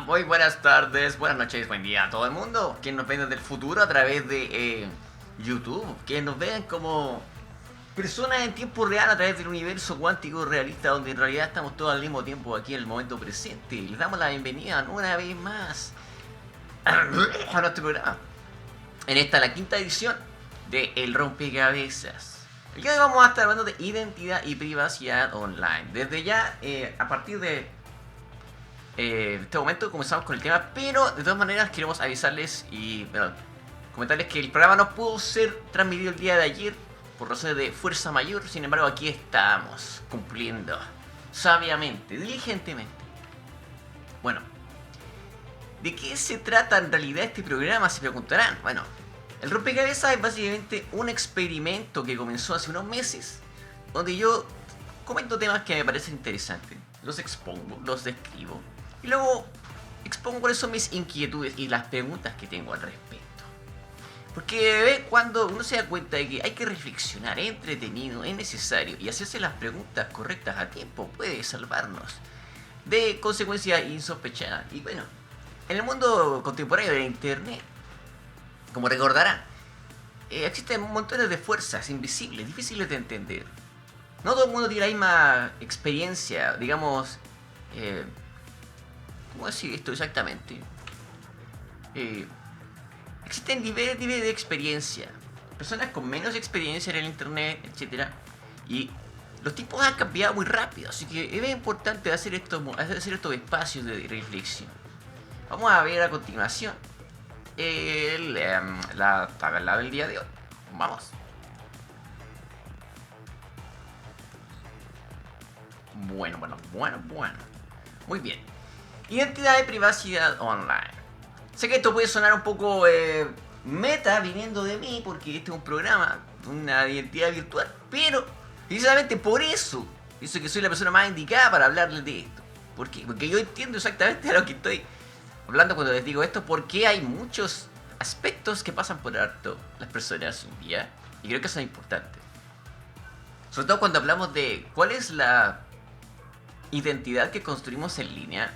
Muy buenas tardes, buenas noches, buen día a todo el mundo. Quien nos ve desde el futuro a través de YouTube. Quien nos vean como personas en tiempo real a través del universo cuántico realista, donde en realidad estamos todos al mismo tiempo aquí en el momento presente. Les damos la bienvenida una vez más a nuestro programa. En esta, la quinta edición de El Rompecabezas. El día de hoy vamos a estar hablando de identidad y privacidad online. Desde ya, a partir de este momento comenzamos con el tema, pero de todas maneras queremos avisarles y comentarles que el programa no pudo ser transmitido el día de ayer por razones de fuerza mayor. Sin embargo, aquí estamos cumpliendo sabiamente, diligentemente. Bueno, ¿de qué se trata en realidad este programa? Se preguntarán. Bueno, el rompecabezas es básicamente un experimento que comenzó hace unos meses, donde yo comento temas que me parecen interesantes, los expongo, los describo, y luego expongo cuáles son mis inquietudes y las preguntas que tengo al respecto. Porque cuando uno se da cuenta de que hay que reflexionar, es entretenido, es necesario, y hacerse las preguntas correctas a tiempo puede salvarnos de consecuencias insospechadas. Y bueno, en el mundo contemporáneo de internet, como recordarán, existen montones de fuerzas invisibles, difíciles de entender. No todo el mundo tiene la misma experiencia, digamos. ¿Cómo decir esto exactamente? Existen niveles de experiencia. Personas con menos experiencia en el internet, etcétera. Y los tiempos han cambiado muy rápido, así que es importante hacer estos espacios de reflexión. Vamos a ver a continuación la tabla del día de hoy. Vamos. Bueno. Muy bien. Identidad y privacidad online. Sé que esto puede sonar un poco meta viniendo de mí, porque este es un programa, una identidad virtual, pero precisamente por eso, pienso que soy la persona más indicada para hablarles de esto. ¿Por qué? Porque yo entiendo exactamente a lo que estoy hablando cuando les digo esto, porque hay muchos aspectos que pasan por alto las personas un día, y creo que eso es importante. Sobre todo cuando hablamos de cuál es la identidad que construimos en línea,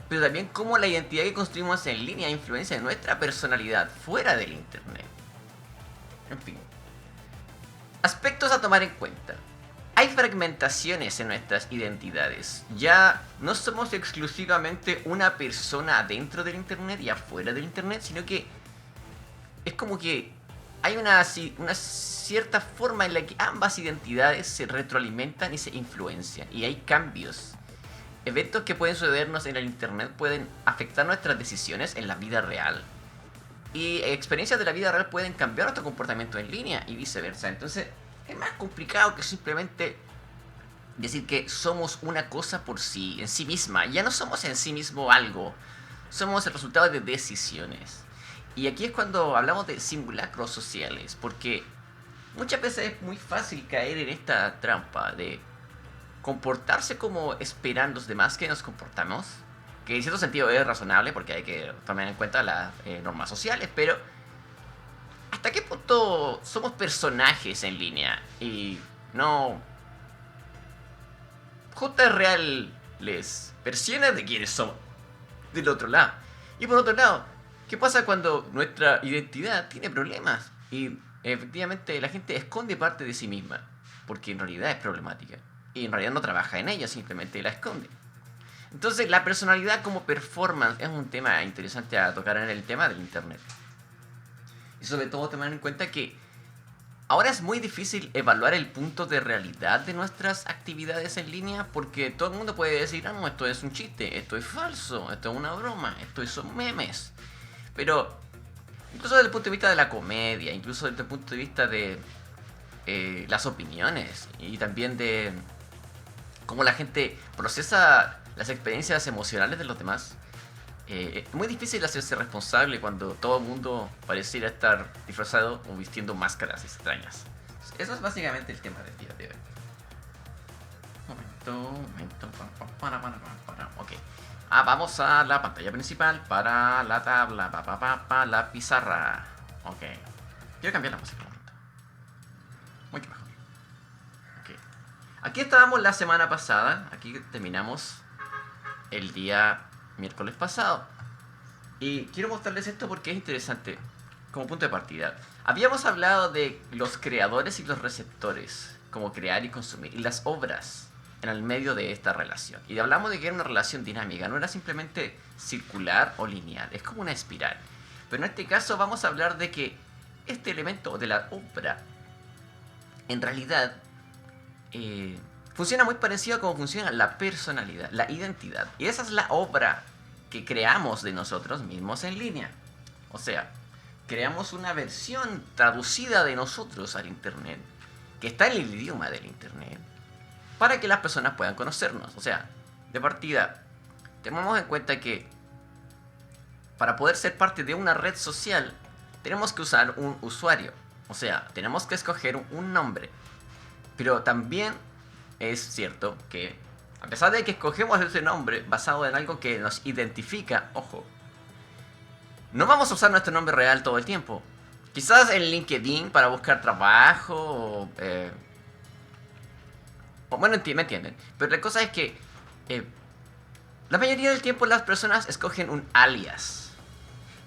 pero también cómo la identidad que construimos en línea influencia en nuestra personalidad fuera del internet. En fin. Aspectos a tomar en cuenta. Hay fragmentaciones en nuestras identidades. Ya no somos exclusivamente una persona dentro del internet y afuera del internet, sino que es como que hay una cierta forma en la que ambas identidades se retroalimentan y se influencian. Y hay cambios. Eventos que pueden sucedernos en el internet pueden afectar nuestras decisiones en la vida real. Y experiencias de la vida real pueden cambiar nuestro comportamiento en línea y viceversa. Entonces es más complicado que simplemente decir que somos una cosa por sí, en sí misma. Ya no somos en sí mismo algo. Somos el resultado de decisiones. Y aquí es cuando hablamos de simulacros sociales. Porque muchas veces es muy fácil caer en esta trampa de comportarse como esperan los demás que nos comportamos, que en cierto sentido es razonable porque hay que tomar en cuenta las normas sociales, pero ¿hasta qué punto somos personajes en línea y no justas reales versiones de quienes somos del otro lado? Y por otro lado, ¿qué pasa cuando nuestra identidad tiene problemas y efectivamente la gente esconde parte de sí misma porque en realidad es problemática? Y en realidad no trabaja en ella, simplemente la esconde. Entonces la personalidad como performance es un tema interesante a tocar en el tema del internet. Y sobre todo tomar en cuenta que ahora es muy difícil evaluar el punto de realidad de nuestras actividades en línea, porque todo el mundo puede decir, ah, no, esto es un chiste, esto es falso, esto es una broma, esto son memes. Pero incluso desde el punto de vista de la comedia, incluso desde el punto de vista de las opiniones y también de cómo la gente procesa las experiencias emocionales de los demás, es muy difícil hacerse responsable cuando todo el mundo pareciera estar disfrazado o vistiendo máscaras extrañas. Eso es básicamente el tema del día de hoy. Momento. Ok. Vamos a la pantalla principal para la tabla, la pizarra. Ok. Quiero cambiar la música un momento. Mucho mejor. Aquí estábamos la semana pasada. Aquí terminamos el día miércoles pasado. Y quiero mostrarles esto porque es interesante como punto de partida. Habíamos hablado de los creadores y los receptores, como crear y consumir, y las obras en el medio de esta relación. Y hablamos de que era una relación dinámica, no era simplemente circular o lineal, es como una espiral. Pero en este caso vamos a hablar de que este elemento de la obra, en realidad, funciona muy parecido a cómo funciona la personalidad, la identidad. Y esa es la obra que creamos de nosotros mismos en línea. O sea, creamos una versión traducida de nosotros al internet, que está en el idioma del internet, para que las personas puedan conocernos. O sea, de partida, tenemos en cuenta que para poder ser parte de una red social, tenemos que usar un usuario. O sea, tenemos que escoger un nombre. Pero también es cierto que, a pesar de que escogemos ese nombre basado en algo que nos identifica, ojo, no vamos a usar nuestro nombre real todo el tiempo. Quizás en LinkedIn para buscar trabajo bueno, me entienden. Pero la cosa es que la mayoría del tiempo las personas escogen un alias.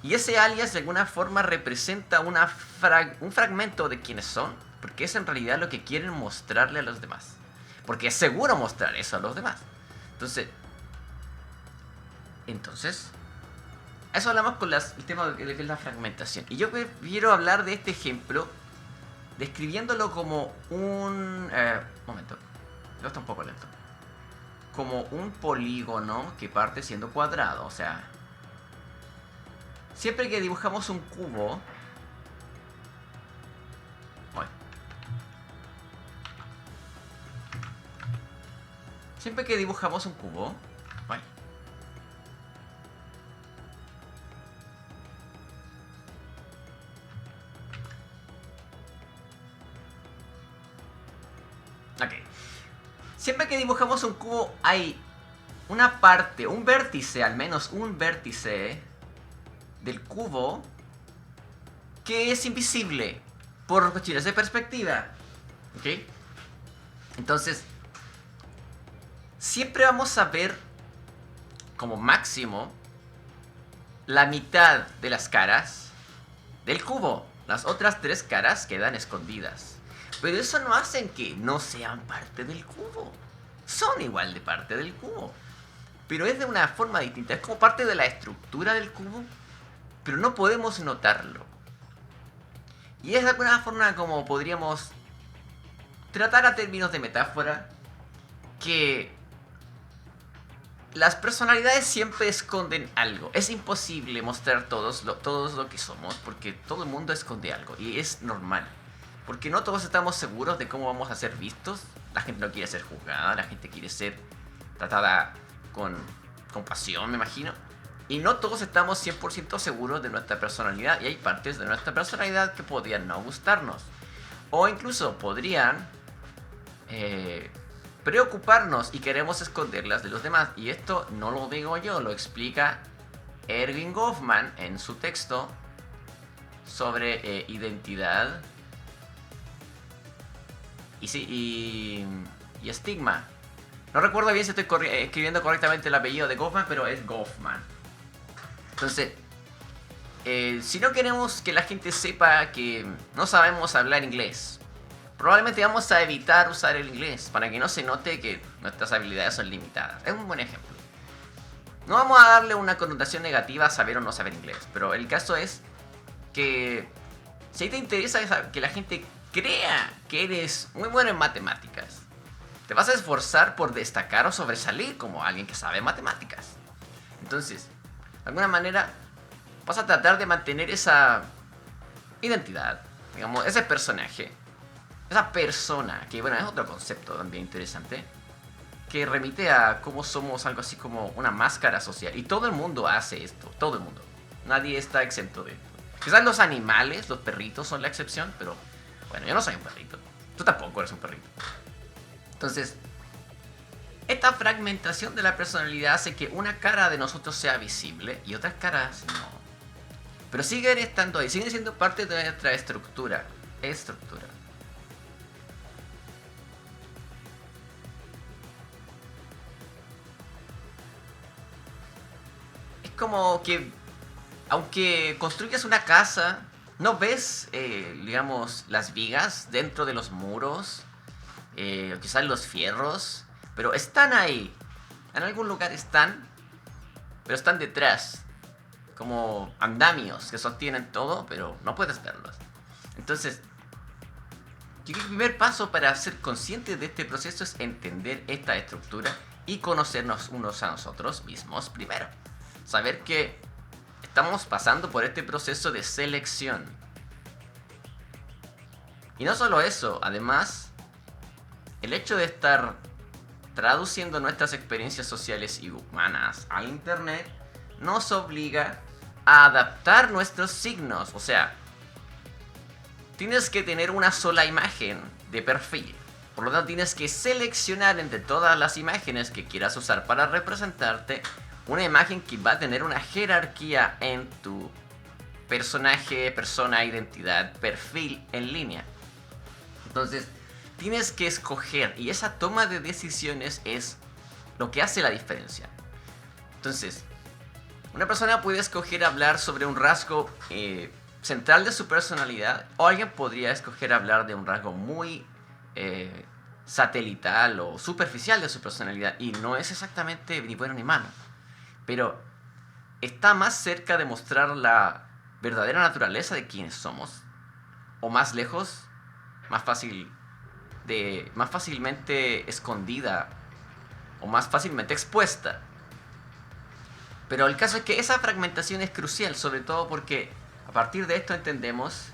Y ese alias de alguna forma representa un fragmento de quienes son. Porque es en realidad lo que quieren mostrarle a los demás. Porque es seguro mostrar eso a los demás. Entonces, a eso hablamos con el tema de que es la fragmentación. Y yo quiero hablar de este ejemplo describiéndolo como un... momento, lo está un poco lento. Como un polígono que parte siendo cuadrado. O sea, siempre que dibujamos un cubo... Siempre que dibujamos un cubo... Ok. Siempre que dibujamos un cubo hay una parte, un vértice, al menos un vértice del cubo que es invisible por cuestiones de perspectiva. ¿Ok? Entonces, siempre vamos a ver como máximo la mitad de las caras del cubo. Las otras 3 caras quedan escondidas. Pero eso no hace que no sean parte del cubo. Son igual de parte del cubo. Pero es de una forma distinta. Es como parte de la estructura del cubo. Pero no podemos notarlo. Y es de alguna forma como podríamos tratar a términos de metáfora que las personalidades siempre esconden algo. Es imposible mostrar todos lo que somos porque todo el mundo esconde algo. Y es normal. Porque no todos estamos seguros de cómo vamos a ser vistos. La gente no quiere ser juzgada, la gente quiere ser tratada con compasión, me imagino. Y no todos estamos 100% seguros de nuestra personalidad. Y hay partes de nuestra personalidad que podrían no gustarnos. O incluso podrían preocuparnos y queremos esconderlas de los demás. Y esto no lo digo yo, lo explica Erving Goffman en su texto sobre identidad y estigma. No recuerdo bien si estoy escribiendo correctamente el apellido de Goffman, pero es Goffman. Entonces, si no queremos que la gente sepa que no sabemos hablar inglés, probablemente vamos a evitar usar el inglés para que no se note que nuestras habilidades son limitadas. Es un buen ejemplo. No vamos a darle una connotación negativa a saber o no saber inglés, pero el caso es que si te interesa que la gente crea que eres muy bueno en matemáticas, te vas a esforzar por destacar o sobresalir como alguien que sabe matemáticas. Entonces, de alguna manera, vas a tratar de mantener esa identidad, digamos, ese personaje, esa persona, que bueno, es otro concepto también interesante, que remite a cómo somos algo así como una máscara social. Y todo el mundo hace esto, todo el mundo. Nadie está exento de esto. Quizás los animales, los perritos son la excepción, pero bueno, yo no soy un perrito. Tú tampoco eres un perrito. Entonces, esta fragmentación de la personalidad hace que una cara de nosotros sea visible y otras caras no. Pero siguen estando ahí, siguen siendo parte de nuestra estructura. como que, aunque construyas una casa, no ves, digamos, las vigas dentro de los muros, quizás los fierros, pero están ahí. En algún lugar están, pero están detrás, como andamios que sostienen todo, pero no puedes verlos. Entonces, yo creo que el primer paso para ser conscientes de este proceso es entender esta estructura y conocernos unos a nosotros mismos primero. Saber que estamos pasando por este proceso de selección. Y no solo eso, además, el hecho de estar traduciendo nuestras experiencias sociales y humanas al internet nos obliga a adaptar nuestros signos. O sea, tienes que tener una sola imagen de perfil. Por lo tanto, tienes que seleccionar entre todas las imágenes que quieras usar para representarte una imagen que va a tener una jerarquía en tu personaje, persona, identidad, perfil en línea. Entonces, tienes que escoger, y esa toma de decisiones es lo que hace la diferencia. Entonces, una persona puede escoger hablar sobre un rasgo central de su personalidad, o alguien podría escoger hablar de un rasgo muy satelital o superficial de su personalidad, y no es exactamente ni bueno ni malo, pero está más cerca de mostrar la verdadera naturaleza de quienes somos, o más lejos, más fácilmente escondida, o más fácilmente expuesta. Pero el caso es que esa fragmentación es crucial, sobre todo porque a partir de esto entendemos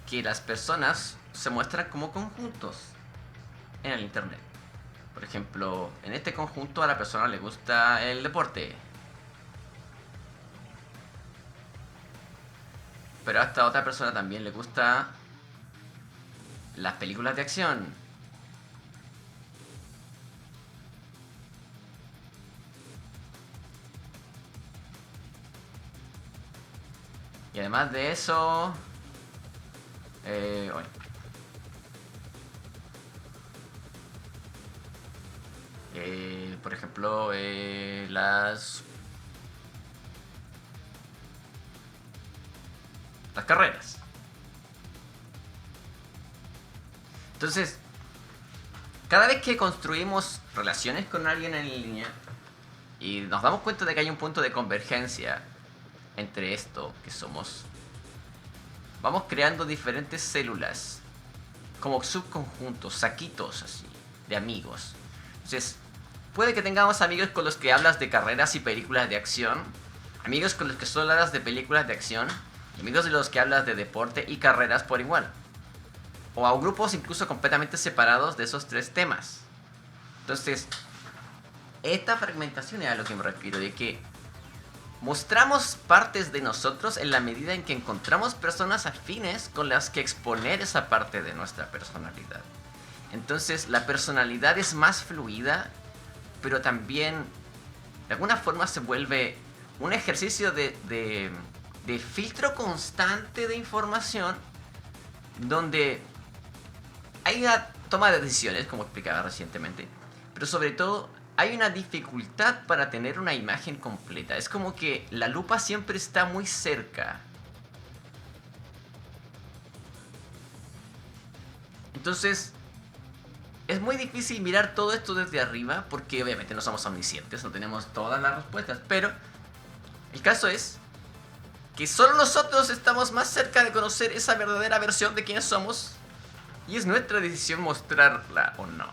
que las personas se muestran como conjuntos en el internet. Por ejemplo, en este conjunto a la persona le gusta el deporte, pero a esta otra persona también le gusta las películas de acción. Y además de eso, bueno, por ejemplo, las carreras. Entonces, cada vez que construimos relaciones con alguien en línea y nos damos cuenta de que hay un punto de convergencia entre esto que somos, vamos creando diferentes células, como subconjuntos, saquitos así, de amigos. Entonces, puede que tengamos amigos con los que hablas de carreras y películas de acción, amigos con los que solo hablas de películas de acción, y amigos de los que hablas de deporte y carreras por igual. O a grupos incluso completamente separados de esos tres temas. Entonces, esta fragmentación es a lo que me refiero, de que mostramos partes de nosotros en la medida en que encontramos personas afines con las que exponer esa parte de nuestra personalidad. Entonces, la personalidad es más fluida, pero también de alguna forma se vuelve un ejercicio de filtro constante de información, donde hay una toma de decisiones, como explicaba recientemente, pero sobre todo hay una dificultad para tener una imagen completa. Es como que la lupa siempre está muy cerca. Entonces, es muy difícil mirar todo esto desde arriba, porque obviamente no somos omniscientes, no tenemos todas las respuestas, pero el caso es que solo nosotros estamos más cerca de conocer esa verdadera versión de quiénes somos, y es nuestra decisión mostrarla o no.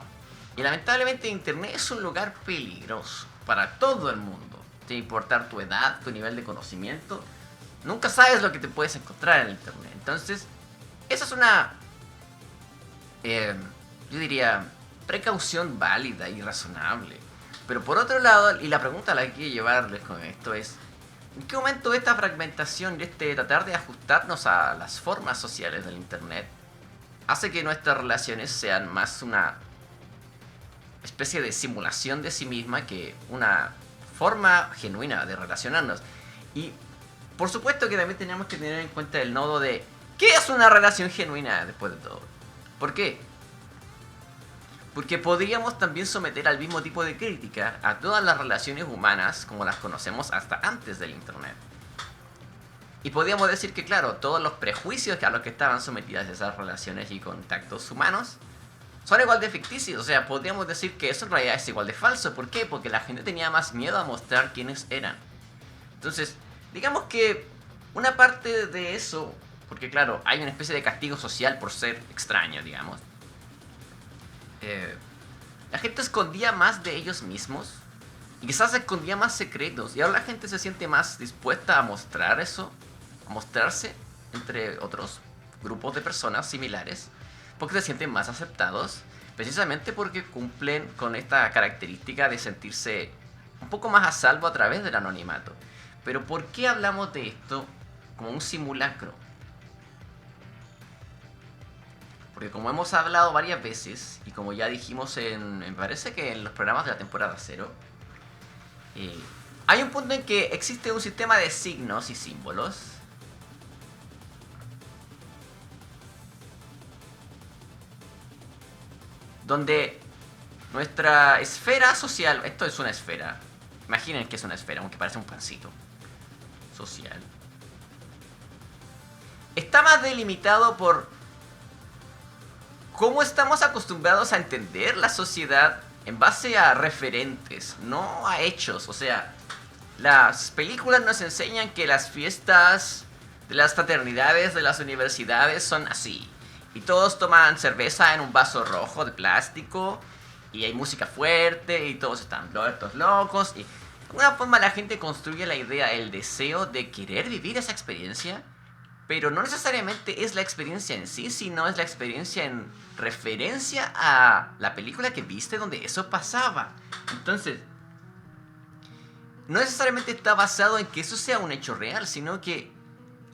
Y lamentablemente internet es un lugar peligroso para todo el mundo, sin importar tu edad, tu nivel de conocimiento. Nunca sabes lo que te puedes encontrar en internet. Entonces, esa es una, yo diría, precaución válida y razonable. Pero por otro lado, y la pregunta a la que quiero llevarles con esto es: ¿en qué momento esta fragmentación y tratar de ajustarnos a las formas sociales del internet hace que nuestras relaciones sean más una especie de simulación de sí misma que una forma genuina de relacionarnos? Y por supuesto que también tenemos que tener en cuenta el nodo de ¿qué es una relación genuina después de todo? ¿Por qué? Porque podríamos también someter al mismo tipo de crítica a todas las relaciones humanas como las conocemos hasta antes del Internet. Y podríamos decir que, claro, todos los prejuicios a los que estaban sometidas esas relaciones y contactos humanos son igual de ficticios. O sea, podríamos decir que eso en realidad es igual de falso. ¿Por qué? Porque la gente tenía más miedo a mostrar quiénes eran. Entonces, digamos que una parte de eso, porque claro, hay una especie de castigo social por ser extraño, digamos. La gente escondía más de ellos mismos y quizás escondía más secretos. Y ahora la gente se siente más dispuesta a mostrar eso, a mostrarse entre otros grupos de personas similares, porque se sienten más aceptados, precisamente porque cumplen con esta característica de sentirse un poco más a salvo a través del anonimato. Pero ¿por qué hablamos de esto como un simulacro? Porque como hemos hablado varias veces, y como ya dijimos me parece que en los programas de la temporada 0, hay un punto en que existe un sistema de signos y símbolos donde nuestra esfera social, esto es una esfera, imaginen que es una esfera, aunque parece un pancito social, está más delimitado por cómo estamos acostumbrados a entender la sociedad en base a referentes, no a hechos. O sea, las películas nos enseñan que las fiestas de las fraternidades de las universidades son así. Y todos toman cerveza en un vaso rojo de plástico. Y hay música fuerte y todos están todos locos. Y de alguna forma la gente construye la idea, el deseo de querer vivir esa experiencia. Pero no necesariamente es la experiencia en sí, sino es la experiencia en referencia a la película que viste donde eso pasaba. Entonces, no necesariamente está basado en que eso sea un hecho real, sino que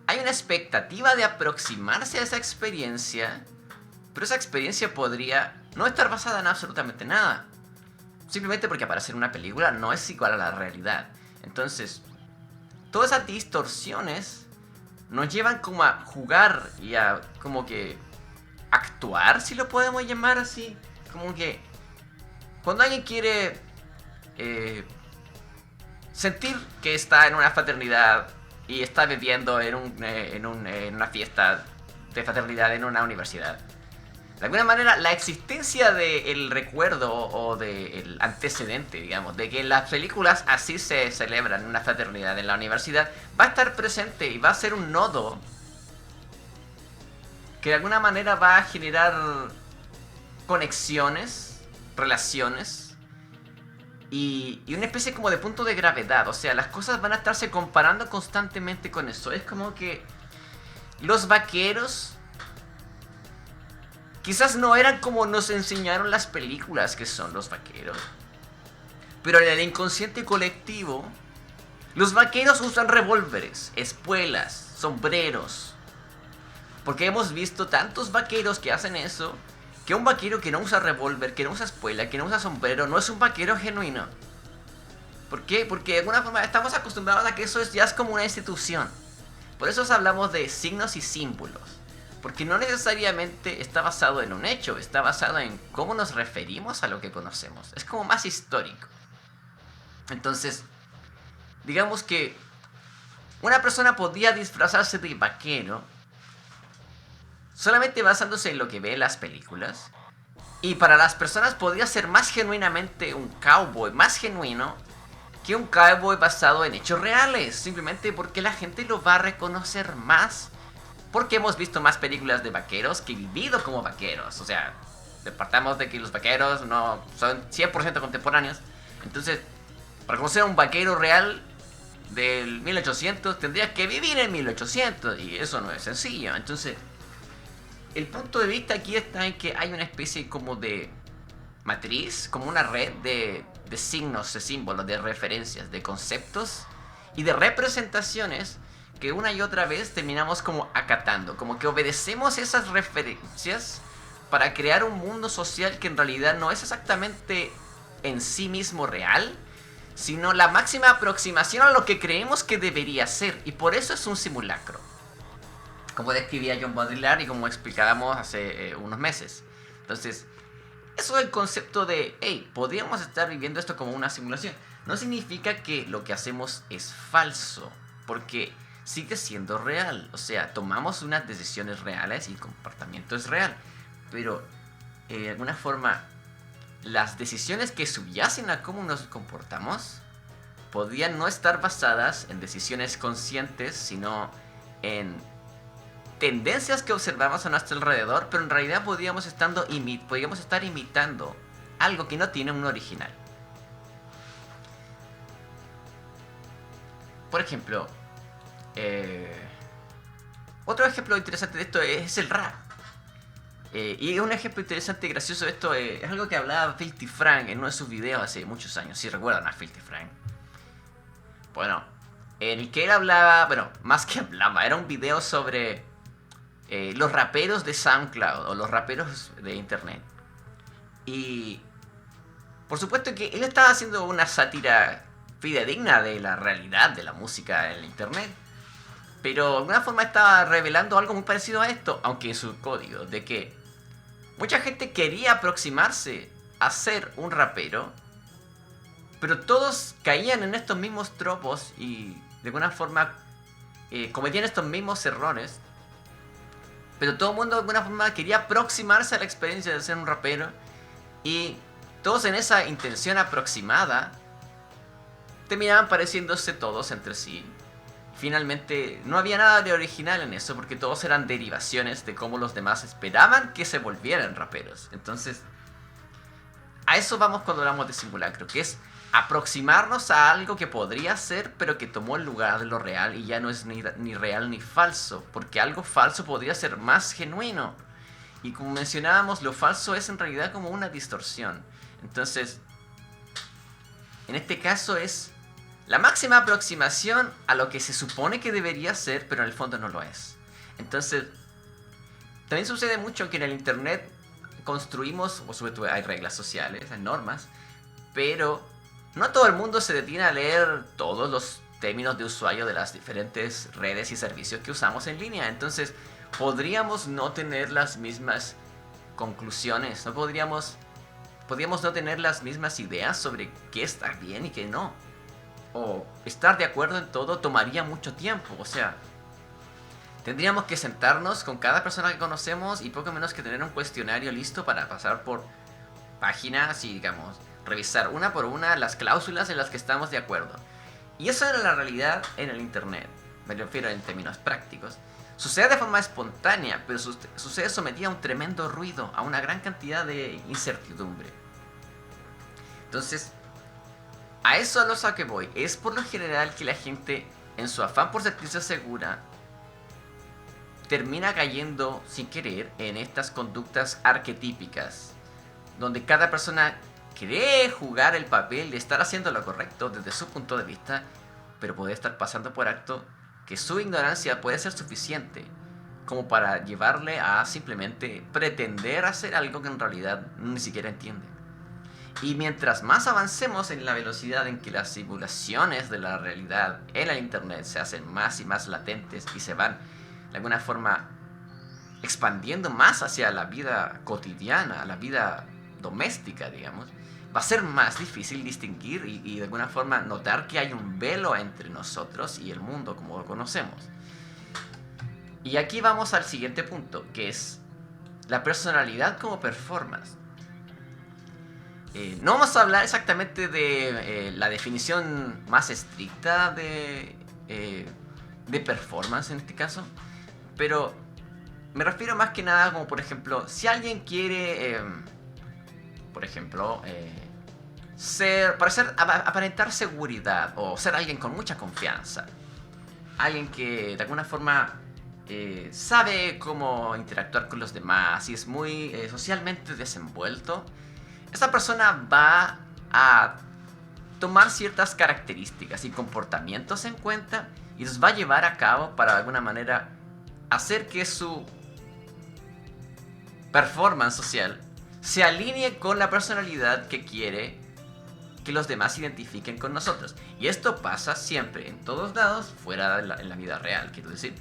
hay una expectativa de aproximarse a esa experiencia, pero esa experiencia podría no estar basada en absolutamente nada. Simplemente porque aparecer en una película no es igual a la realidad. Entonces, todas esas distorsiones nos llevan como a jugar y a como que actuar, si lo podemos llamar así. Como que cuando alguien quiere sentir que está en una fraternidad y está viviendo en una fiesta de fraternidad en una universidad, de alguna manera la existencia del recuerdo o del antecedente, digamos, de que en las películas así se celebran una fraternidad en la universidad, va a estar presente y va a ser un nodo que de alguna manera va a generar conexiones, relaciones y una especie como de punto de gravedad. O sea, las cosas van a estarse comparando constantemente con eso. Es como que los vaqueros quizás no eran como nos enseñaron las películas que son los vaqueros, pero en el inconsciente colectivo, los vaqueros usan revólveres, espuelas, sombreros. Porque hemos visto tantos vaqueros que hacen eso, que un vaquero que no usa revólver, que no usa espuela, que no usa sombrero, no es un vaquero genuino. ¿Por qué? Porque de alguna forma estamos acostumbrados a que eso ya es como una institución. Por eso hablamos de signos y símbolos. Porque no necesariamente está basado en un hecho, está basado en cómo nos referimos a lo que conocemos. Es como más histórico. Entonces, digamos que una persona podría disfrazarse de vaquero solamente basándose en lo que ve en las películas. Y para las personas podría ser más genuinamente un cowboy, más genuino que un cowboy basado en hechos reales. Simplemente porque la gente lo va a reconocer más. Porque hemos visto más películas de vaqueros que vivido como vaqueros. O sea, partamos de que los vaqueros no son 100% contemporáneos. Entonces, para conocer a un vaquero real del 1800, tendrías que vivir en 1800. Y eso no es sencillo. Entonces, el punto de vista aquí está en que hay una especie como de matriz, como una red de signos, de símbolos, de referencias, de conceptos y de representaciones que una y otra vez terminamos como acatando, como que obedecemos esas referencias para crear un mundo social que en realidad no es exactamente en sí mismo real, sino la máxima aproximación a lo que creemos que debería ser, y por eso es un simulacro, como describía John Baudrillard y como explicábamos hace unos meses. Entonces, Eso es el concepto de, hey, podríamos estar viviendo esto como una simulación. No significa que lo que hacemos es falso, porque sigue siendo real. O sea, tomamos unas decisiones reales y el comportamiento es real. Pero, de alguna forma, las decisiones que subyacen a cómo nos comportamos podrían no estar basadas en decisiones conscientes, sino en tendencias que observamos a nuestro alrededor, pero en realidad podríamos estar imitando algo que no tiene un original. Por ejemplo, otro ejemplo interesante de esto es el rap. Y un ejemplo interesante y gracioso de esto es algo que hablaba Filthy Frank en uno de sus videos hace muchos años, si recuerdan a Filthy Frank. Bueno, en el que él hablaba, bueno, más que hablaba, era un video sobre los raperos de SoundCloud o los raperos de internet. Y por supuesto que él estaba haciendo una sátira fidedigna de la realidad de la música en el internet, pero de alguna forma estaba revelando algo muy parecido a esto, aunque en su código, de que mucha gente quería aproximarse a ser un rapero, pero todos caían en estos mismos tropos y de alguna forma cometían estos mismos errores. Pero todo el mundo de alguna forma quería aproximarse a la experiencia de ser un rapero. Y todos en esa intención aproximada terminaban pareciéndose todos entre sí. Finalmente no había nada de original en eso, porque todos eran derivaciones de cómo los demás esperaban que se volvieran raperos. Entonces, a eso vamos cuando hablamos de simulacro, que es aproximarnos a algo que podría ser, pero que tomó el lugar de lo real y ya no es ni real ni falso, porque algo falso podría ser más genuino. Y como mencionábamos, lo falso es en realidad como una distorsión. Entonces, en este caso es la máxima aproximación a lo que se supone que debería ser, pero en el fondo no lo es. Entonces, también sucede mucho que en el internet construimos, o sobre todo hay reglas sociales, hay normas, pero no todo el mundo se detiene a leer todos los términos de usuario de las diferentes redes y servicios que usamos en línea. Entonces, podríamos no tener las mismas conclusiones, podríamos no tener las mismas ideas sobre qué está bien y qué no. O estar de acuerdo en todo tomaría mucho tiempo, o sea, tendríamos que sentarnos con cada persona que conocemos y poco menos que tener un cuestionario listo para pasar por páginas y, digamos, revisar una por una las cláusulas en las que estamos de acuerdo. Y eso era la realidad en el internet, me refiero en términos prácticos. Sucede de forma espontánea, pero sucede sometida a un tremendo ruido, a una gran cantidad de incertidumbre. Entonces, a eso es a lo que voy. Es por lo general que la gente, en su afán por sentirse segura, termina cayendo sin querer en estas conductas arquetípicas, donde cada persona cree jugar el papel de estar haciendo lo correcto desde su punto de vista, pero puede estar pasando por alto que su ignorancia puede ser suficiente como para llevarle a simplemente pretender hacer algo que en realidad ni siquiera entiende. Y mientras más avancemos en la velocidad en que las simulaciones de la realidad en el internet se hacen más y más latentes y se van de alguna forma expandiendo más hacia la vida cotidiana, la vida doméstica, digamos, va a ser más difícil distinguir y de alguna forma notar que hay un velo entre nosotros y el mundo como lo conocemos. Y aquí vamos al siguiente punto, que es la personalidad como performance. No vamos a hablar exactamente de la definición más estricta de performance en este caso, pero me refiero más que nada como, por ejemplo, si alguien quiere, por ejemplo, aparentar seguridad o ser alguien con mucha confianza, alguien que de alguna forma sabe cómo interactuar con los demás y es muy socialmente desenvuelto, esa persona va a tomar ciertas características y comportamientos en cuenta y los va a llevar a cabo para de alguna manera hacer que su performance social se alinee con la personalidad que quiere que los demás identifiquen con nosotros. Y esto pasa siempre, en todos lados, fuera de en la vida real, quiero decir.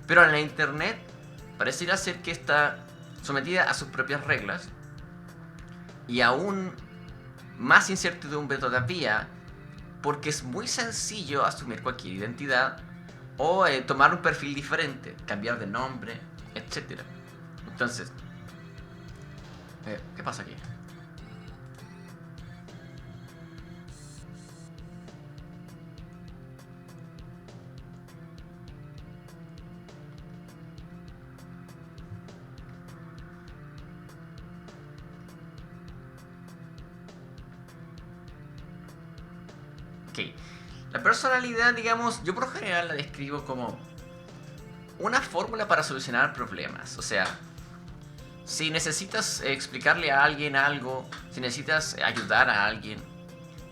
Pero en la internet pareciera ser que está sometida a sus propias reglas. Y aún más incertidumbre todavía, porque es muy sencillo asumir cualquier identidad o tomar un perfil diferente, cambiar de nombre, etc. Entonces, ¿qué pasa aquí? Ok, la personalidad, digamos, yo por lo general la describo como una fórmula para solucionar problemas. O sea, si necesitas explicarle a alguien algo, si necesitas ayudar a alguien,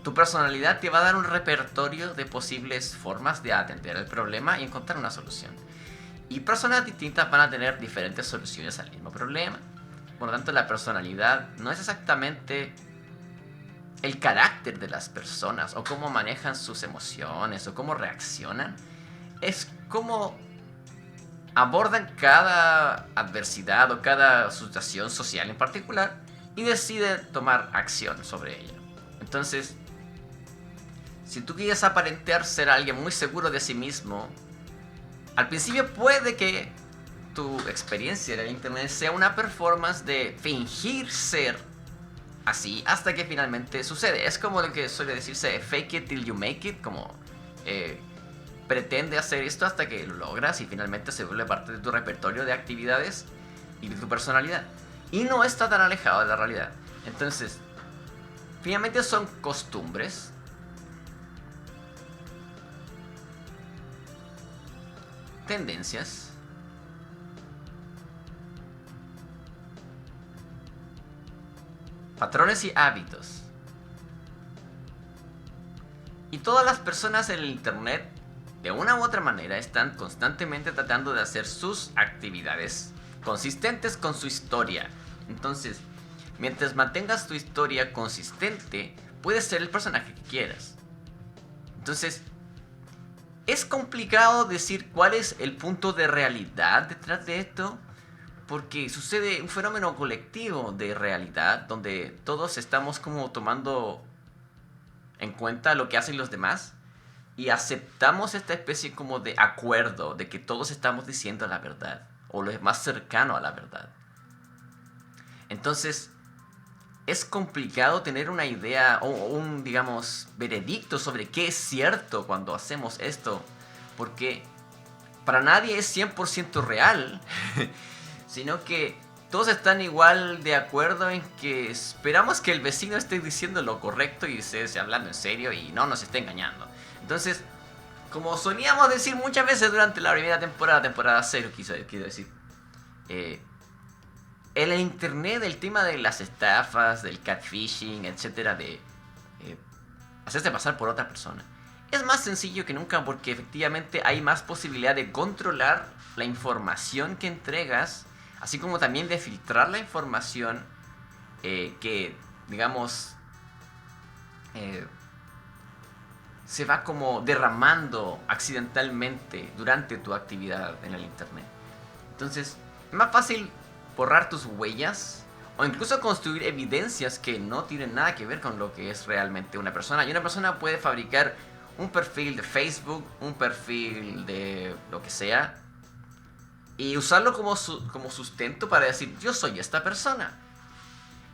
tu personalidad te va a dar un repertorio de posibles formas de atender el problema y encontrar una solución. Y personas distintas van a tener diferentes soluciones al mismo problema. Por lo tanto, la personalidad no es exactamente el carácter de las personas o cómo manejan sus emociones o cómo reaccionan. Es cómo abordan cada adversidad o cada situación social en particular y deciden tomar acción sobre ella. Entonces, si tú quieres aparentar ser alguien muy seguro de sí mismo, al principio puede que tu experiencia en el internet sea una performance de fingir ser así hasta que finalmente sucede. Es como lo que suele decirse fake it till you make it, como pretende hacer esto hasta que lo logras y finalmente se vuelve parte de tu repertorio de actividades y de tu personalidad. Y no está tan alejado de la realidad. Entonces, finalmente son costumbres, tendencias, patrones y hábitos. Y todas las personas en el internet, de una u otra manera, están constantemente tratando de hacer sus actividades consistentes con su historia. Entonces, mientras mantengas tu historia consistente, puedes ser el personaje que quieras. Entonces, es complicado decir cuál es el punto de realidad detrás de esto, porque sucede un fenómeno colectivo de realidad donde todos estamos como tomando en cuenta lo que hacen los demás y aceptamos esta especie como de acuerdo de que todos estamos diciendo la verdad o lo más cercano a la verdad. Entonces, es complicado tener una idea o un, digamos, veredicto sobre qué es cierto cuando hacemos esto, porque para nadie es 100% real, sino que todos están igual de acuerdo en que esperamos que el vecino esté diciendo lo correcto y esté hablando en serio y no nos esté engañando. Entonces, como solíamos decir muchas veces durante la primera temporada 0, quiero decir, en el internet el tema de las estafas, del catfishing, etcétera, de hacerse pasar por otra persona, es más sencillo que nunca porque efectivamente hay más posibilidad de controlar la información que entregas, así como también de filtrar la información que, digamos, se va como derramando accidentalmente durante tu actividad en el internet. Entonces, es más fácil borrar tus huellas o incluso construir evidencias que no tienen nada que ver con lo que es realmente una persona. Y una persona puede fabricar un perfil de Facebook, un perfil de lo que sea, y usarlo como sustento para decir, yo soy esta persona.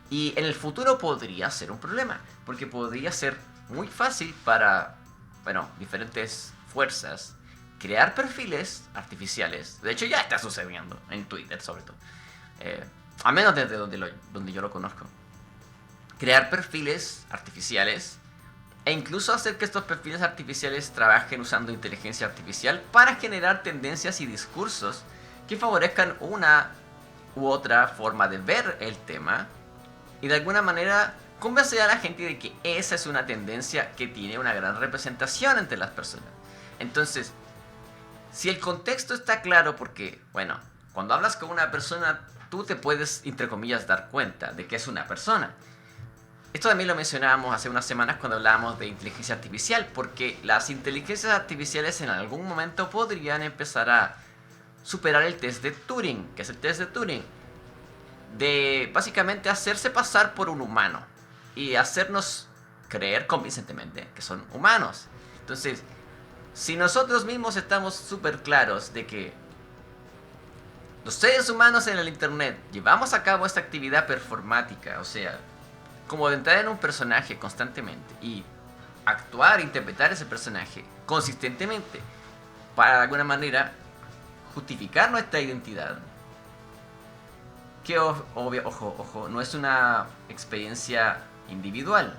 Y en el futuro podría ser un problema, porque podría ser muy fácil para, bueno, diferentes fuerzas crear perfiles artificiales. De hecho ya está sucediendo en Twitter sobre todo, a menos desde donde yo lo conozco. Crear perfiles artificiales e incluso hacer que estos perfiles artificiales trabajen usando inteligencia artificial para generar tendencias y discursos que favorezcan una u otra forma de ver el tema y de alguna manera convencer a la gente de que esa es una tendencia que tiene una gran representación entre las personas. Entonces, si el contexto está claro, porque, bueno, cuando hablas con una persona, tú te puedes, entre comillas, dar cuenta de que es una persona. Esto también lo mencionábamos hace unas semanas cuando hablábamos de inteligencia artificial, porque las inteligencias artificiales en algún momento podrían empezar a superar el test de Turing. ¿Qué es el test de Turing? de básicamente hacerse pasar por un humano y hacernos creer convincentemente que son humanos. Entonces, si nosotros mismos estamos súper claros de que los seres humanos en el internet llevamos a cabo esta actividad performática, o sea, como de entrar en un personaje constantemente y actuar e interpretar ese personaje consistentemente para de alguna manera justificar nuestra identidad, que ojo, no es una experiencia individual.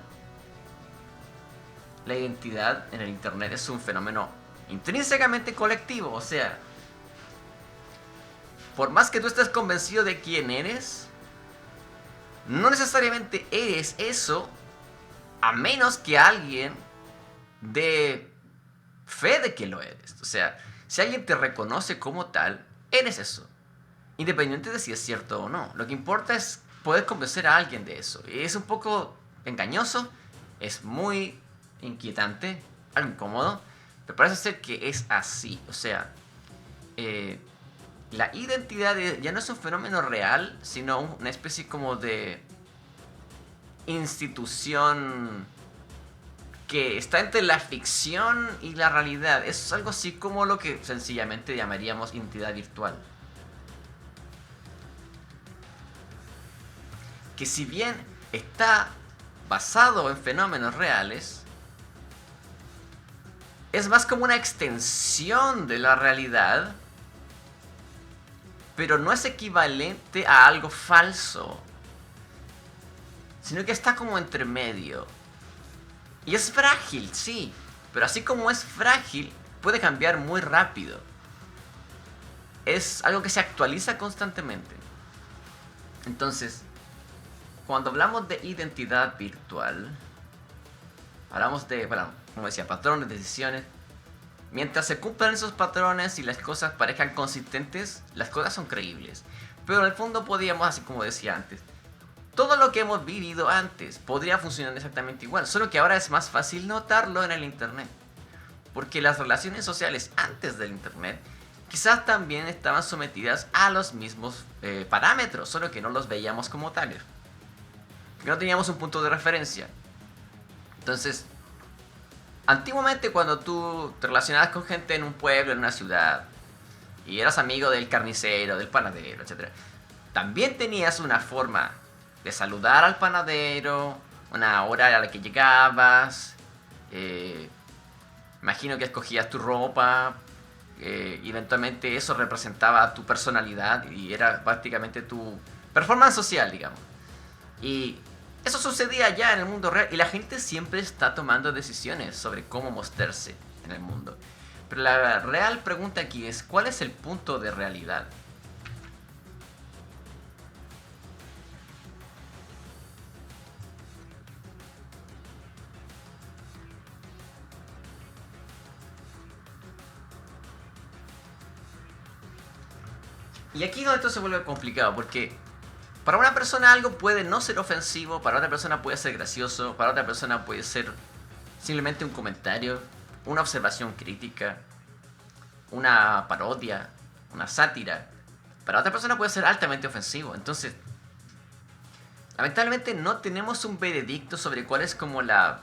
La identidad en el internet es un fenómeno intrínsecamente colectivo, o sea, por más que tú estés convencido de quién eres, no necesariamente eres eso, a menos que alguien dé fe de que lo eres. O sea, si alguien te reconoce como tal, eres eso, independiente de si es cierto o no. Lo que importa es poder convencer a alguien de eso. Y es un poco engañoso, es muy inquietante, algo incómodo, pero parece ser que es así. O sea, la identidad ya no es un fenómeno real, sino una especie como de institución que está entre la ficción y la realidad. Es algo así como lo que sencillamente llamaríamos identidad virtual. Que si bien está basado en fenómenos reales, es más como una extensión de la realidad, pero no es equivalente a algo falso, sino que está como entre medio. Y es frágil, sí, pero así como es frágil, puede cambiar muy rápido. Es algo que se actualiza constantemente. Entonces, cuando hablamos de identidad virtual, hablamos de, bueno, como decía, patrones, decisiones. Mientras se cumplan esos patrones y las cosas parezcan consistentes, las cosas son creíbles. Pero en el fondo podríamos, así como decía antes, todo lo que hemos vivido antes podría funcionar exactamente igual, solo que ahora es más fácil notarlo en el internet. Porque las relaciones sociales antes del internet quizás también estaban sometidas a los mismos parámetros, solo que no los veíamos como tales. Que no teníamos un punto de referencia. Entonces, antiguamente cuando tú te relacionabas con gente en un pueblo, en una ciudad, y eras amigo del carnicero, del panadero, etc., también tenías una forma de saludar al panadero, una hora a la que llegabas, imagino que escogías tu ropa, y eventualmente eso representaba tu personalidad y era prácticamente tu performance social, digamos. Y eso sucedía ya en el mundo real y la gente siempre está tomando decisiones sobre cómo mostrarse en el mundo. Pero la real pregunta aquí es, ¿cuál es el punto de realidad? Y aquí es donde esto se vuelve complicado, porque para una persona algo puede no ser ofensivo, para otra persona puede ser gracioso, para otra persona puede ser simplemente un comentario, una observación crítica, una parodia, una sátira. Para otra persona puede ser altamente ofensivo. Entonces, lamentablemente no tenemos un veredicto sobre cuál es como la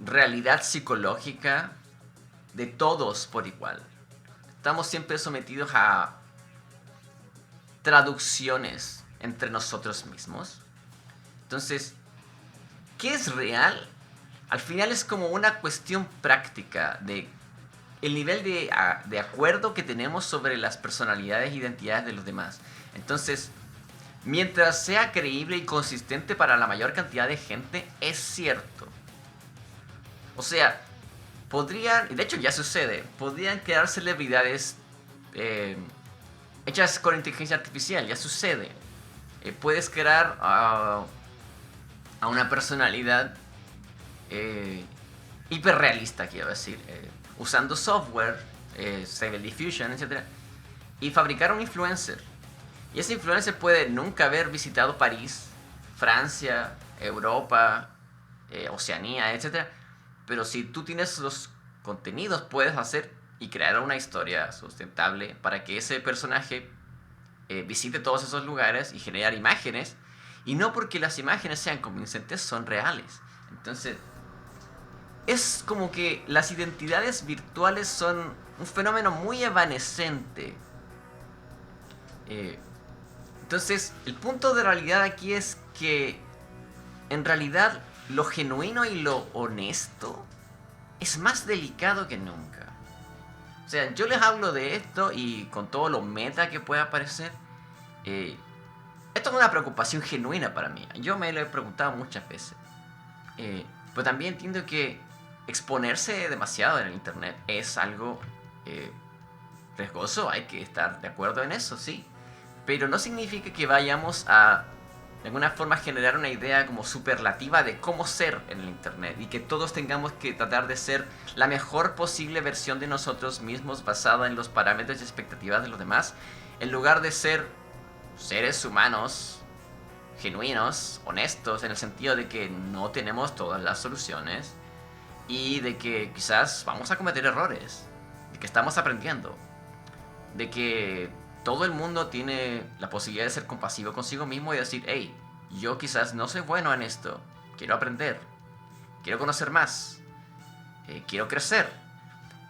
realidad psicológica de todos por igual. Estamos siempre sometidos a traducciones entre nosotros mismos. Entonces, ¿qué es real? Al final es como una cuestión práctica de el nivel de acuerdo que tenemos sobre las personalidades e identidades de los demás. Entonces, mientras sea creíble y consistente para la mayor cantidad de gente, es cierto. O sea, podrían, y de hecho ya sucede, podrían crear celebridades hechas con inteligencia artificial, ya sucede. Puedes crear a una personalidad hiperrealista, quiero decir, usando software, Stable Diffusion, etc. Y fabricar un influencer. Y ese influencer puede nunca haber visitado París, Francia, Europa, Oceanía, etc. Pero si tú tienes los contenidos, puedes hacer y crear una historia sustentable para que ese personaje visite todos esos lugares y generar imágenes, y no porque las imágenes sean convincentes, son reales. Entonces, es como que las identidades virtuales son un fenómeno muy evanescente. Entonces, el punto de realidad aquí es que en realidad lo genuino y lo honesto es más delicado que nunca. O sea, yo les hablo de esto y con todo lo meta que pueda parecer, esto es una preocupación genuina para mí. Yo me lo he preguntado muchas veces. Pero también entiendo que exponerse demasiado en el internet es algo riesgoso. Hay que estar de acuerdo en eso, sí. Pero no significa que vayamos a de alguna forma generar una idea como superlativa de cómo ser en el internet y que todos tengamos que tratar de ser la mejor posible versión de nosotros mismos basada en los parámetros y expectativas de los demás, en lugar de ser seres humanos genuinos, honestos, en el sentido de que no tenemos todas las soluciones y de que quizás vamos a cometer errores, de que estamos aprendiendo, de que todo el mundo tiene la posibilidad de ser compasivo consigo mismo y decir, hey, yo quizás no soy bueno en esto, quiero aprender, quiero conocer más, quiero crecer.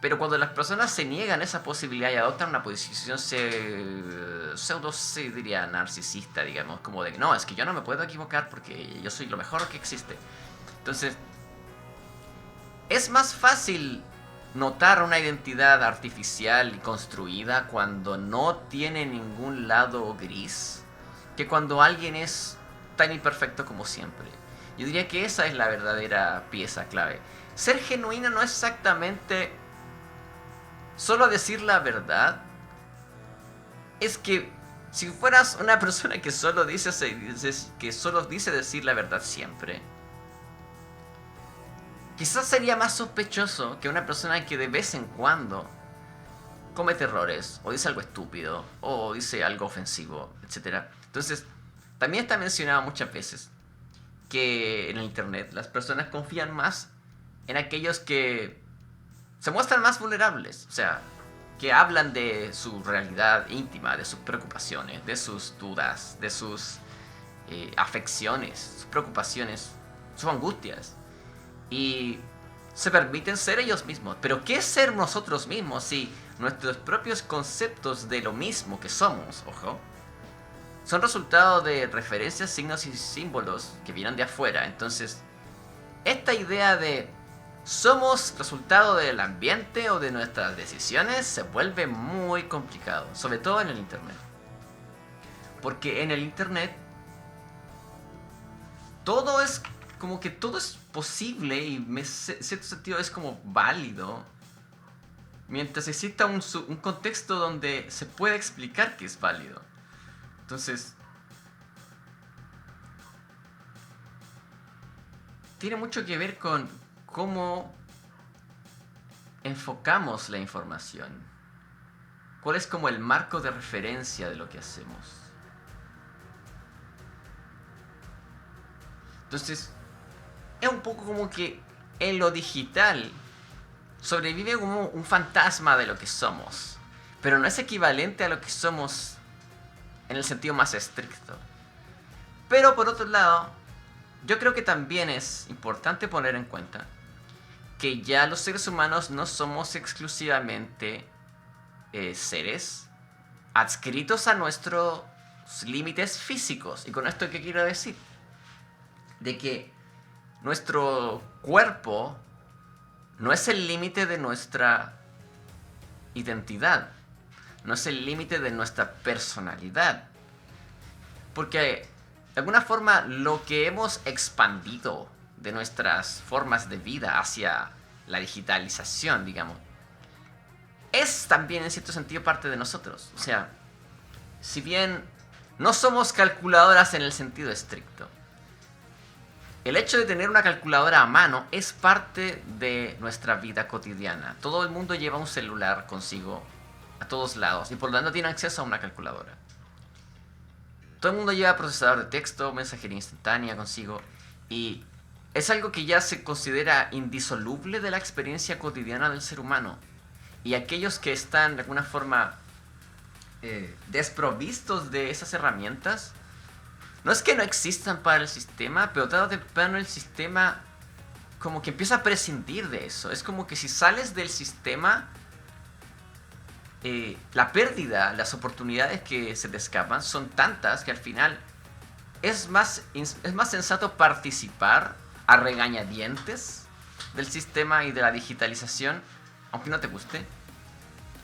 Pero cuando las personas se niegan esa posibilidad y adoptan una posición pseudo, se diría, narcisista, digamos, como de, no, es que yo no me puedo equivocar porque yo soy lo mejor que existe. Entonces, es más fácil notar una identidad artificial y construida cuando no tiene ningún lado gris que cuando alguien es tan imperfecto como siempre. Yo diría que esa es la verdadera pieza clave. Ser genuino no es exactamente solo decir la verdad. Es que si fueras una persona que solo dice decir la verdad siempre, quizás sería más sospechoso que una persona que de vez en cuando comete errores, o dice algo estúpido, o dice algo ofensivo, etc. Entonces, también está mencionado muchas veces que en el internet las personas confían más en aquellos que se muestran más vulnerables, o sea, que hablan de su realidad íntima, de sus preocupaciones, de sus dudas, de sus afecciones, sus preocupaciones, sus angustias. Y se permiten ser ellos mismos. Pero ¿qué es ser nosotros mismos si nuestros propios conceptos de lo mismo que somos, ojo, son resultado de referencias, signos y símbolos que vienen de afuera? Entonces, esta idea de somos resultado del ambiente o de nuestras decisiones se vuelve muy complicado, sobre todo en el internet. Porque en el internet todo es como que todo es posible y en cierto sentido es como válido mientras exista un contexto donde se pueda explicar que es válido. Entonces, tiene mucho que ver con cómo enfocamos la información. ¿Cuál es como el marco de referencia de lo que hacemos? Entonces, es un poco como que en lo digital sobrevive como un fantasma de lo que somos, pero no es equivalente a lo que somos en el sentido más estricto. Pero por otro lado, yo creo que también es importante poner en cuenta que ya los seres humanos no somos exclusivamente seres adscritos a nuestros límites físicos. ¿Y con esto qué quiero decir? De que nuestro cuerpo no es el límite de nuestra identidad, no es el límite de nuestra personalidad. Porque de alguna forma lo que hemos expandido de nuestras formas de vida hacia la digitalización, digamos, es también en cierto sentido parte de nosotros. O sea, si bien no somos calculadoras en el sentido estricto, el hecho de tener una calculadora a mano es parte de nuestra vida cotidiana. Todo el mundo lleva un celular consigo a todos lados y por lo tanto tiene acceso a una calculadora. Todo el mundo lleva procesador de texto, mensajería instantánea consigo y es algo que ya se considera indisoluble de la experiencia cotidiana del ser humano. Y aquellos que están de alguna forma desprovistos de esas herramientas. No es que no existan para el sistema, pero tarde o temprano el sistema como que empieza a prescindir de eso. Es como que si sales del sistema, la pérdida, las oportunidades que se te escapan son tantas que al final es más sensato participar a regañadientes del sistema y de la digitalización, aunque no te guste.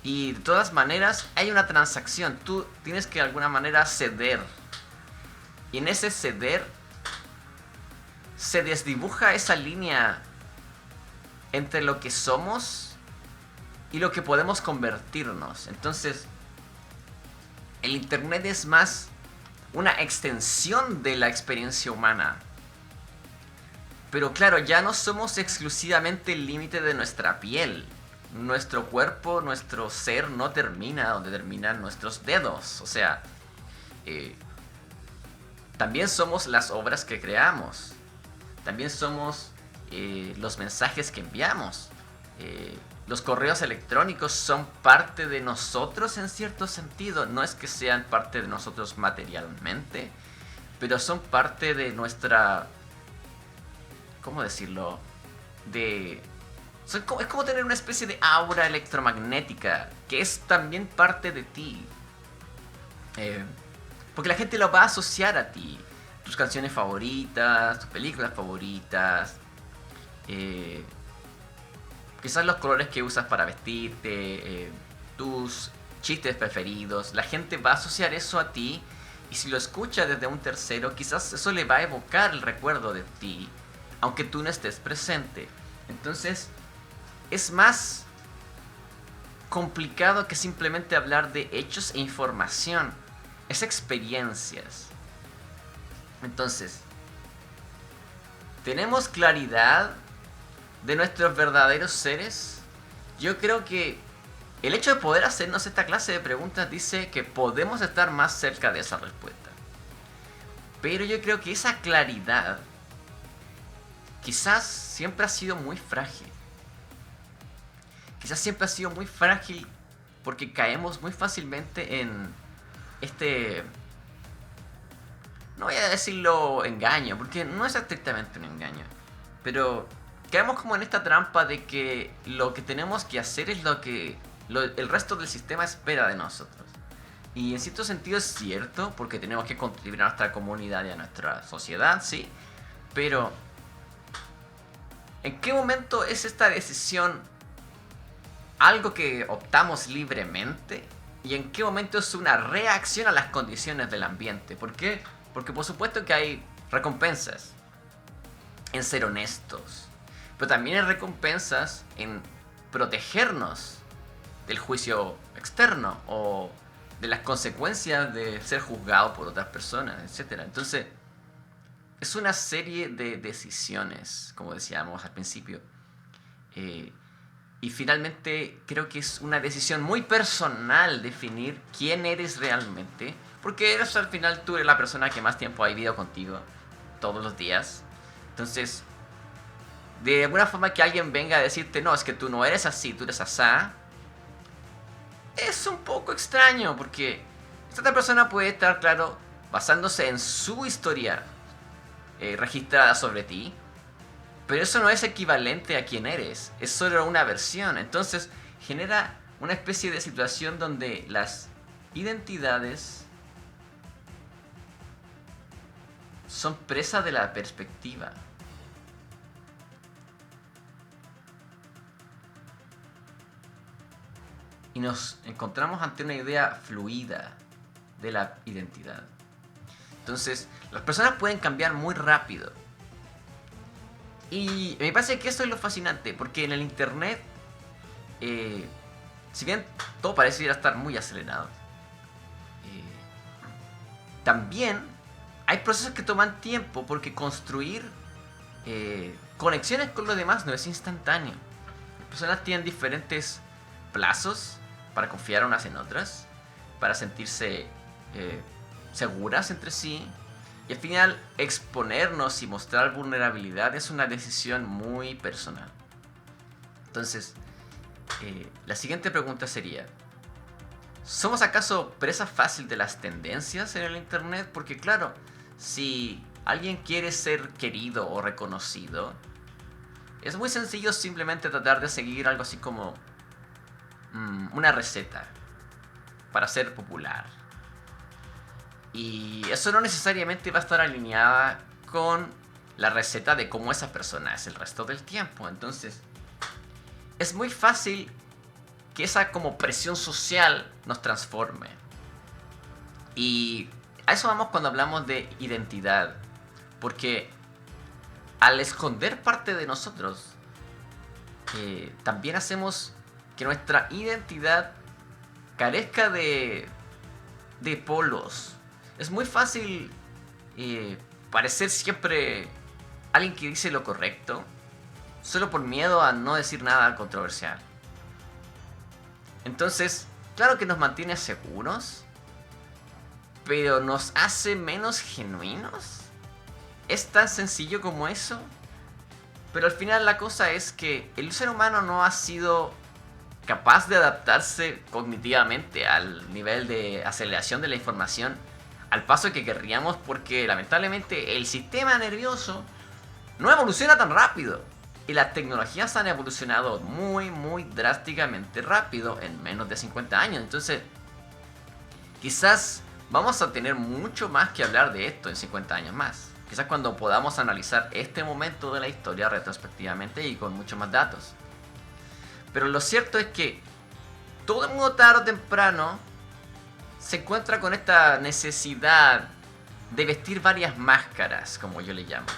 Y de todas maneras hay una transacción, tú tienes que de alguna manera ceder. Y en ese ceder se desdibuja esa línea entre lo que somos y lo que podemos convertirnos. Entonces, el internet es más una extensión de la experiencia humana. Pero claro, ya no somos exclusivamente el límite de nuestra piel. Nuestro cuerpo, nuestro ser no termina donde terminan nuestros dedos. O sea, también somos las obras que creamos. También somos los mensajes que enviamos. Los correos electrónicos son parte de nosotros en cierto sentido. No es que sean parte de nosotros materialmente, pero son parte de nuestra... ¿Cómo decirlo? Es como tener una especie de aura electromagnética que es también parte de ti. Porque la gente lo va a asociar a ti. Tus canciones favoritas, tus películas favoritas, quizás los colores que usas para vestirte, tus chistes preferidos. La gente va a asociar eso a ti, y si lo escucha desde un tercero, quizás eso le va a evocar el recuerdo de ti, aunque tú no estés presente. Entonces, es más complicado que simplemente hablar de hechos e información. Es experiencias. Entonces, ¿tenemos claridad de nuestros verdaderos seres? Yo creo que el hecho de poder hacernos esta clase de preguntas dice que podemos estar más cerca de esa respuesta. Pero yo creo que esa claridad quizás siempre ha sido muy frágil. Quizás siempre ha sido muy frágil porque caemos muy fácilmente en este... No voy a decirlo engaño, porque no es estrictamente un engaño. Pero caemos como en esta trampa de que lo que tenemos que hacer es lo que el resto del sistema espera de nosotros. Y en cierto sentido es cierto, porque tenemos que contribuir a nuestra comunidad y a nuestra sociedad, sí. Pero, ¿en qué momento es esta decisión algo que optamos libremente? ¿Y en qué momento es una reacción a las condiciones del ambiente? ¿Por qué? Porque por supuesto que hay recompensas en ser honestos, pero también hay recompensas en protegernos del juicio externo o de las consecuencias de ser juzgado por otras personas, etc. Entonces, es una serie de decisiones, como decíamos al principio. Y finalmente creo que es una decisión muy personal definir quién eres realmente. Porque eres, al final tú eres la persona que más tiempo ha vivido contigo todos los días. Entonces, de alguna forma que alguien venga a decirte, no, es que tú no eres así, tú eres asá, es un poco extraño, porque esta otra persona puede estar, claro, basándose en su historia registrada sobre ti, pero eso no es equivalente a quién eres, es solo una versión. Entonces genera una especie de situación donde las identidades son presa de la perspectiva. Y nos encontramos ante una idea fluida de la identidad. Entonces, las personas pueden cambiar muy rápido. Y me parece que eso es lo fascinante, porque en el internet, si bien todo parece estar muy acelerado, también hay procesos que toman tiempo, porque construir conexiones con los demás no es instantáneo. Las personas tienen diferentes plazos para confiar unas en otras, para sentirse seguras entre sí. Y al final, exponernos y mostrar vulnerabilidad es una decisión muy personal. Entonces, la siguiente pregunta sería: ¿Somos acaso presa fácil de las tendencias en el internet? Porque claro, si alguien quiere ser querido o reconocido, es muy sencillo simplemente tratar de seguir algo así como una receta para ser popular. Y eso no necesariamente va a estar alineada con la receta de cómo esa persona es el resto del tiempo. Entonces, es muy fácil que esa como presión social nos transforme. Y a eso vamos cuando hablamos de identidad. Porque al esconder parte de nosotros, también hacemos que nuestra identidad carezca de polos. Es muy fácil parecer siempre alguien que dice lo correcto, solo por miedo a no decir nada controversial. Entonces, claro que nos mantiene seguros, pero nos hace menos genuinos. Es tan sencillo como eso. Pero al final la cosa es que el ser humano no ha sido capaz de adaptarse cognitivamente al nivel de aceleración de la información al paso que querríamos, porque lamentablemente el sistema nervioso no evoluciona tan rápido. Y las tecnologías han evolucionado muy drásticamente rápido en menos de 50 años. Entonces, quizás vamos a tener mucho más que hablar de esto en 50 años más. Quizás cuando podamos analizar este momento de la historia retrospectivamente y con muchos más datos. Pero lo cierto es que todo el mundo tarde o temprano se encuentra con esta necesidad de vestir varias máscaras, como yo le llamo.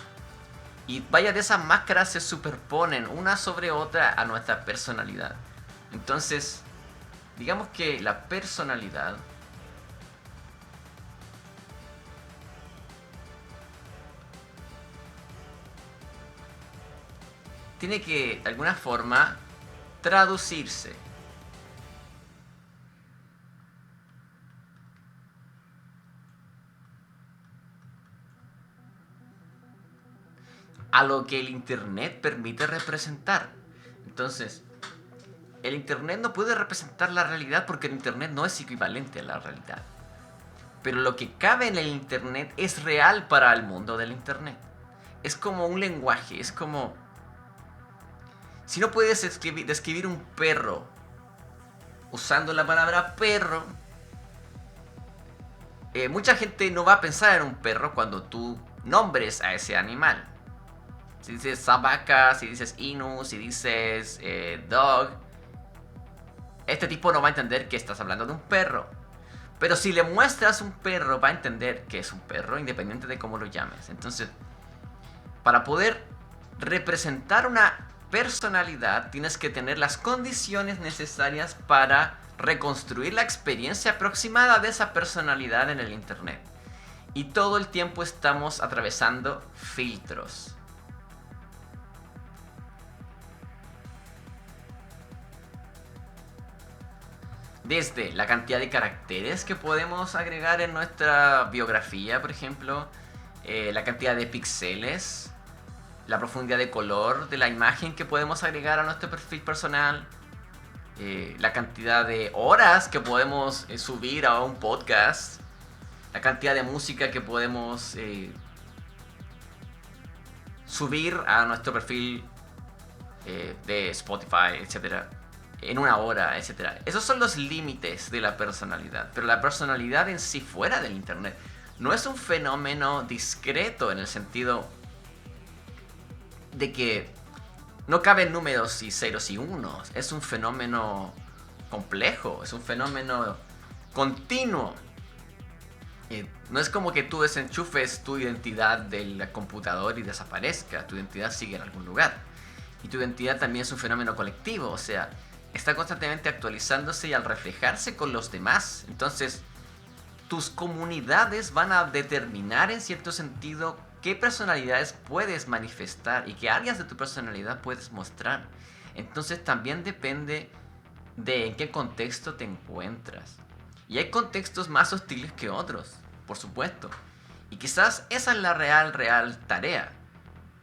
Y varias de esas máscaras se superponen una sobre otra a nuestra personalidad. Entonces, digamos que la personalidad tiene que, de alguna forma, traducirse a lo que el internet permite representar. Entonces, el internet no puede representar la realidad porque el internet no es equivalente a la realidad. Pero lo que cabe en el internet es real para el mundo del internet. Es como un lenguaje, es como... Si no puedes describir un perro usando la palabra perro, mucha gente no va a pensar en un perro cuando tú nombres a ese animal. Si dices vaca, si dices inu, si dices dog, este tipo no va a entender que estás hablando de un perro. Pero si le muestras un perro, va a entender que es un perro, independiente de cómo lo llames. Entonces, para poder representar una personalidad, tienes que tener las condiciones necesarias para reconstruir la experiencia aproximada de esa personalidad en el internet. Y todo el tiempo estamos atravesando filtros. Desde la cantidad de caracteres que podemos agregar en nuestra biografía, por ejemplo, la cantidad de píxeles, la profundidad de color de la imagen que podemos agregar a nuestro perfil personal, la cantidad de horas que podemos subir a un podcast, la cantidad de música que podemos subir a nuestro perfil de Spotify, etcétera, en una hora, etcétera. Esos son los límites de la personalidad. Pero la personalidad en sí fuera del internet no es un fenómeno discreto en el sentido de que no caben números y ceros y unos. Es un fenómeno complejo, es un fenómeno continuo. No es como que tú desenchufes tu identidad del computador y desaparezca. Tu identidad sigue en algún lugar. Y tu identidad también es un fenómeno colectivo, o sea, está constantemente actualizándose y al reflejarse con los demás. Entonces, tus comunidades van a determinar en cierto sentido qué personalidades puedes manifestar y qué áreas de tu personalidad puedes mostrar. Entonces también depende de en qué contexto te encuentras. Y hay contextos más hostiles que otros, por supuesto. Y quizás esa es la real tarea.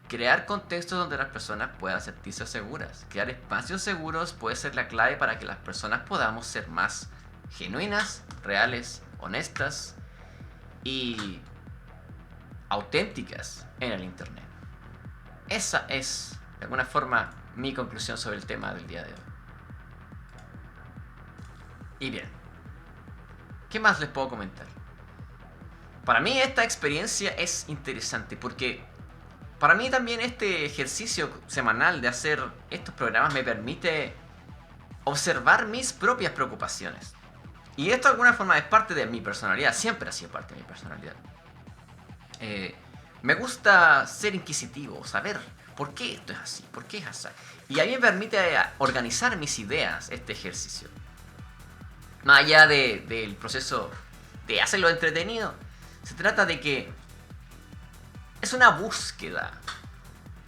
Crear contextos donde las personas puedan sentirse seguras. Crear espacios seguros puede ser la clave para que las personas podamos ser más genuinas, reales, honestas y auténticas en el internet. Esa es, de alguna forma, mi conclusión sobre el tema del día de hoy. Y bien, ¿qué más les puedo comentar? Para mí esta experiencia es interesante porque para mí también este ejercicio semanal de hacer estos programas me permite observar mis propias preocupaciones. Y esto de alguna forma es parte de mi personalidad, siempre ha sido parte de mi personalidad. Me gusta ser inquisitivo, saber por qué esto es así, por qué es así. Y a mí me permite organizar mis ideas este ejercicio. Más allá del proceso de hacerlo entretenido, se trata de que es una búsqueda.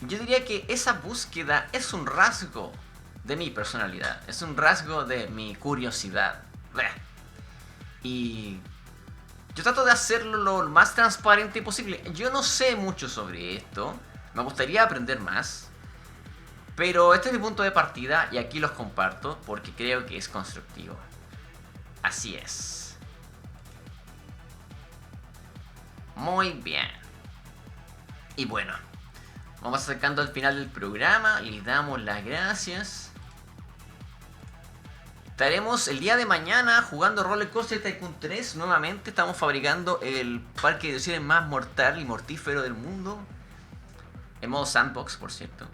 Yo diría que esa búsqueda es un rasgo de mi personalidad, es un rasgo de mi curiosidad. Y yo trato de hacerlo lo más transparente posible. Yo no sé mucho sobre esto, me gustaría aprender más, pero este es mi punto de partida y aquí los comparto porque creo que es constructivo. Así es. Muy bien. Y bueno, vamos acercando al final del programa. Les damos las gracias. Estaremos el día de mañana jugando Roller Coaster Tycoon 3 nuevamente. Estamos fabricando el parque de diversiones más mortal y mortífero del mundo. En modo sandbox, por cierto.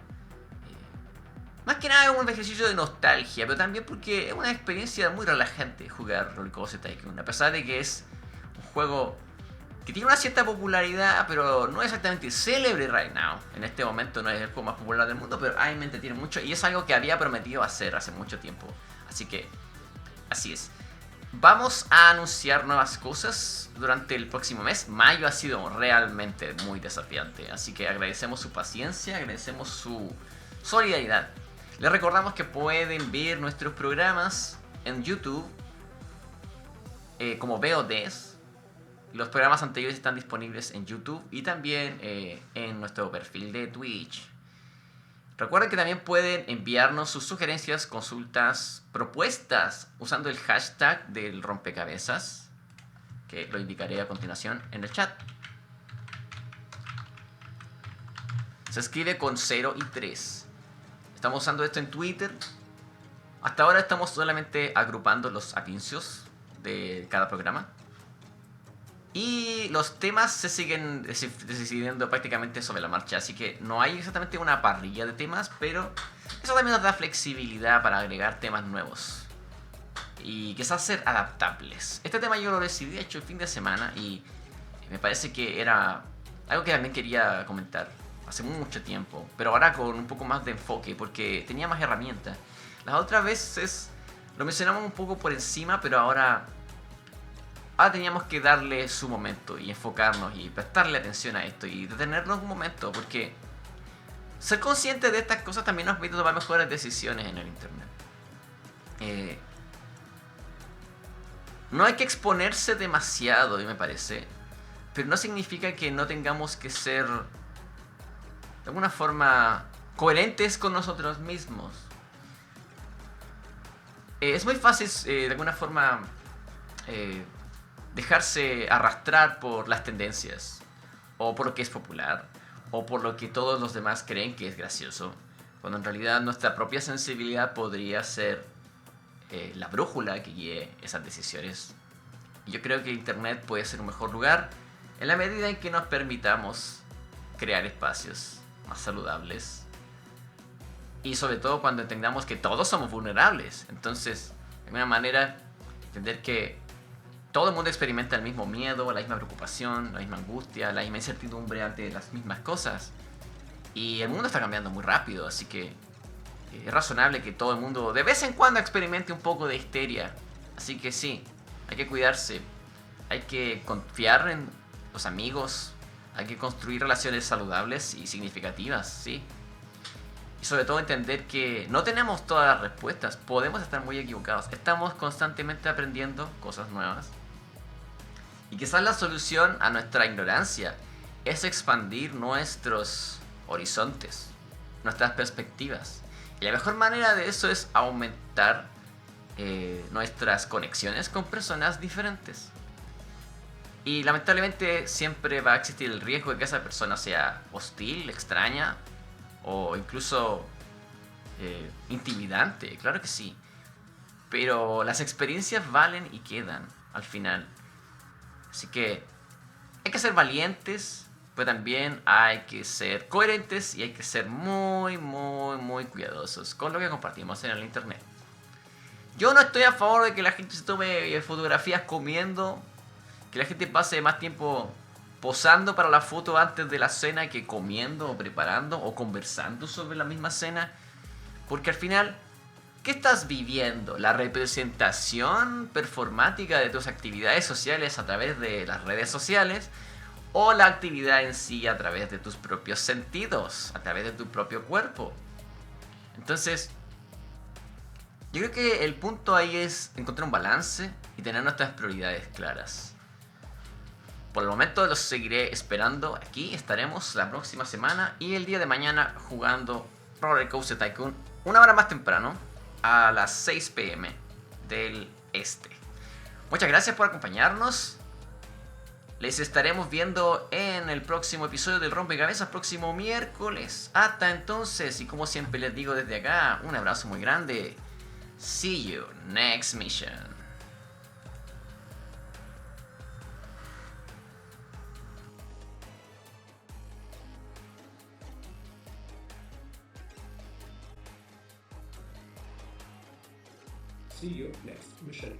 Más que nada es un ejercicio de nostalgia, pero también porque es una experiencia muy relajante jugar Roller Coaster Tycoon. A pesar de que es un juego que tiene una cierta popularidad, pero no es exactamente célebre right now. En este momento no es el juego más popular del mundo, pero a mí me entretiene mucho y es algo que había prometido hacer hace mucho tiempo. Así que, así es. Vamos a anunciar nuevas cosas durante el próximo mes. Mayo ha sido realmente muy desafiante, así que agradecemos su paciencia, agradecemos su solidaridad. Les recordamos que pueden ver nuestros programas en YouTube como VODs. Los programas anteriores están disponibles en YouTube y también en nuestro perfil de Twitch. Recuerden que también pueden enviarnos sus sugerencias, consultas, propuestas usando el hashtag del rompecabezas, que lo indicaré a continuación en el chat. Se escribe con 0 y 3. Estamos usando esto en Twitter. Hasta ahora estamos solamente agrupando los anuncios de cada programa. Y los temas se siguen decidiendo prácticamente sobre la marcha. Así que no hay exactamente una parrilla de temas, pero eso también nos da flexibilidad para agregar temas nuevos. Y quizás ser adaptables. Este tema yo lo decidí hecho el fin de semana y me parece que era algo que también quería comentar hace mucho tiempo, pero ahora con un poco más de enfoque porque tenía más herramientas. Las otras veces lo mencionamos un poco por encima, pero ahora teníamos que darle su momento y enfocarnos y prestarle atención a esto y detenernos un momento, porque ser consciente de estas cosas también nos permite tomar mejores decisiones en el internet. No hay que exponerse demasiado, me parece, pero no significa que no tengamos que ser de alguna forma coherentes con nosotros mismos. Es muy fácil de alguna forma dejarse arrastrar por las tendencias, o por lo que es popular, o por lo que todos los demás creen que es gracioso, cuando en realidad nuestra propia sensibilidad podría ser la brújula que guíe esas decisiones. Y yo creo que Internet puede ser un mejor lugar en la medida en que nos permitamos crear espacios más saludables, y sobre todo cuando entendamos que todos somos vulnerables. Entonces, de alguna manera, entender que todo el mundo experimenta el mismo miedo, la misma preocupación, la misma angustia, la misma incertidumbre ante las mismas cosas. Y el mundo está cambiando muy rápido, así que es razonable que todo el mundo de vez en cuando experimente un poco de histeria. Así que sí, hay que cuidarse, hay que confiar en los amigos, hay que construir relaciones saludables y significativas, sí. Y sobre todo entender que no tenemos todas las respuestas, podemos estar muy equivocados, estamos constantemente aprendiendo cosas nuevas. Y quizás la solución a nuestra ignorancia es expandir nuestros horizontes, nuestras perspectivas. Y la mejor manera de eso es aumentar nuestras conexiones con personas diferentes. Y lamentablemente siempre va a existir el riesgo de que esa persona sea hostil, extraña o incluso intimidante, claro que sí. Pero las experiencias valen y quedan al final. Así que hay que ser valientes, pero también hay que ser coherentes y hay que ser muy, muy, muy cuidadosos con lo que compartimos en el internet. Yo no estoy a favor de que la gente se tome fotografías comiendo, que la gente pase más tiempo posando para la foto antes de la cena que comiendo o preparando o conversando sobre la misma cena. Porque al final, ¿qué estás viviendo? ¿La representación performática de tus actividades sociales a través de las redes sociales? ¿O la actividad en sí a través de tus propios sentidos? A través de tu propio cuerpo. Entonces, yo creo que el punto ahí es encontrar un balance y tener nuestras prioridades claras. Por el momento los seguiré esperando aquí. Estaremos la próxima semana y el día de mañana jugando Roller Coaster Tycoon una hora más temprano, a las 6 p.m. del este. Muchas gracias por acompañarnos. Les estaremos viendo en el próximo episodio del Rompecabezas, próximo miércoles. Hasta entonces, y como siempre les digo desde acá, un abrazo muy grande. See you next mission. See you next mission.